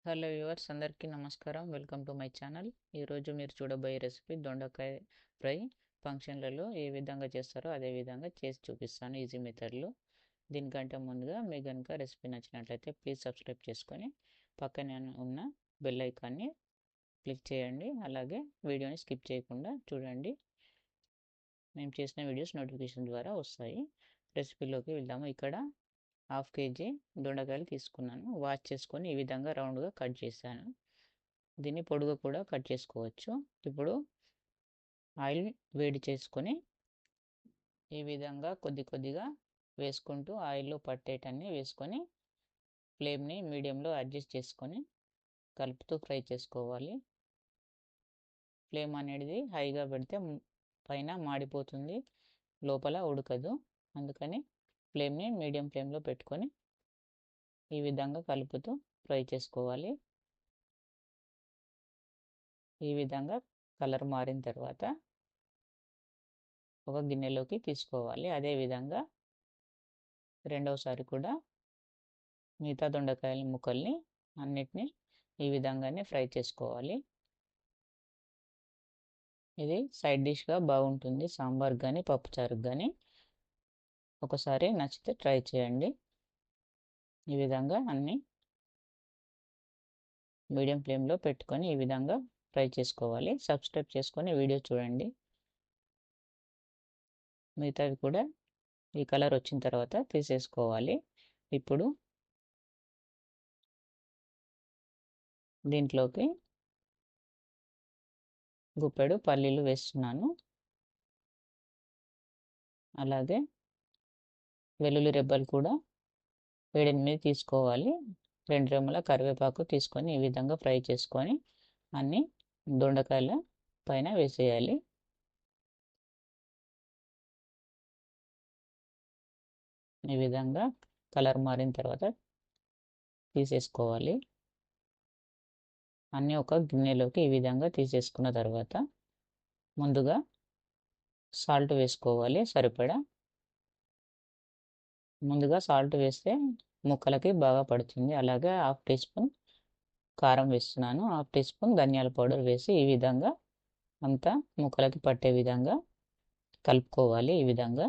Hello viewers, అందరికీ నమస్కారం. Welcome to my channel. ఈరోజు మీరు చూడబోయే రెసిపీ దొండకాయ ఫ్రై. ఫంక్షన్లలో ఏ విధంగా చేస్తారో అదే విధంగా చేసి చూపిస్తాను ఈజీ మెథడ్లో. దీనికంటే ముందుగా మీకు కనుక రెసిపీ నచ్చినట్లయితే ప్లీజ్ సబ్స్క్రైబ్ చేసుకొని పక్కనే ఉన్న బెల్ ఐకాన్ని క్లిక్ చేయండి. అలాగే వీడియోని స్కిప్ చేయకుండా చూడండి. మేము చేసిన వీడియోస్ నోటిఫికేషన్ ద్వారా వస్తాయి. రెసిపీలోకి వెళ్దాము. ఇక్కడ 1/2 kg దొండకాయలు తీసుకున్నాను. వాష్ చేసుకొని ఈ విధంగా రౌండ్గా కట్ చేశాను. దీన్ని పొడుగు కూడా కట్ చేసుకోవచ్చు. ఇప్పుడు ఆయిల్ వేడి చేసుకొని ఈ విధంగా కొద్ది కొద్దిగా వేసుకుంటూ ఆయిల్లో పట్టేటన్ని వేసుకొని ఫ్లేమ్ని మీడియంలో అడ్జస్ట్ చేసుకొని కలుపుతూ ఫ్రై చేసుకోవాలి. ఫ్లేమ్ అనేది హైగా పెడితే పైన మాడిపోతుంది, లోపల ఉడకదు. అందుకని ఫ్లేమ్ని మీడియం ఫ్లేమ్లో పెట్టుకొని ఈ విధంగా కలుపుతూ ఫ్రై చేసుకోవాలి. ఈ విధంగా కలర్ మారిన తర్వాత ఒక గిన్నెలోకి తీసుకోవాలి. అదేవిధంగా రెండవసారి కూడా మిగతా దొండకాయల ముక్కల్ని అన్నిటినీ ఈ విధంగానే ఫ్రై చేసుకోవాలి. ఇది సైడ్ డిష్గా బాగుంటుంది, సాంబార్ కానీ పప్పుచారుకు కానీ. ఒకసారి నచ్చితే ట్రై చేయండి. ఈ విధంగా అన్నీ మీడియం ఫ్లేమ్లో పెట్టుకొని ఈ విధంగా ఫ్రై చేసుకోవాలి. సబ్స్క్రైబ్ చేసుకొని వీడియో చూడండి. మిగతావి కూడా ఈ కలర్ వచ్చిన తర్వాత తీసేసుకోవాలి. ఇప్పుడు దీంట్లోకి గుప్పెడు పల్లీలు వేస్తున్నాను. అలాగే వెల్లుల్లి రెబ్బలు కూడా 7-8 తీసుకోవాలి. 2 రెమ్మల కరివేపాకు తీసుకొని ఈ విధంగా ఫ్రై చేసుకొని అన్నీ దొండకాయల పైన వేసేయాలి. ఈ విధంగా కలర్ మారిన తర్వాత తీసేసుకోవాలి. అన్నీ ఒక గిన్నెలోకి ఈ విధంగా తీసేసుకున్న తర్వాత ముందుగా సాల్ట్ వేసుకోవాలి సరిపడా. ముందుగా సాల్ట్ వేస్తే ముక్కలకి బాగా పడుతుంది. అలాగే 1/2 టీ స్పూన్ కారం వేస్తున్నాను. 1/2 టీ స్పూన్ ధనియాల పౌడర్ వేసి ఈ విధంగా అంతా ముక్కలకి పట్టే విధంగా కలుపుకోవాలి. ఈ విధంగా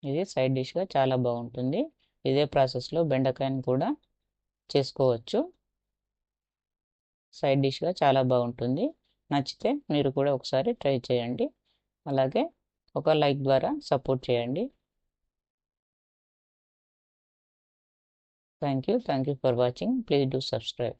ఇది సైడ్ డిష్గా చాలా బాగుంటుంది. ఇదే ప్రాసెస్లో బెండకాయని కూడా చేసుకోవచ్చు. సైడ్ డిష్గా చాలా బాగుంటుంది. నచ్చితే మీరు కూడా ఒకసారి ట్రై చేయండి. అలాగే ఒక లైక్ ద్వారా సపోర్ట్ చేయండి. Thank you for watching. Please do subscribe.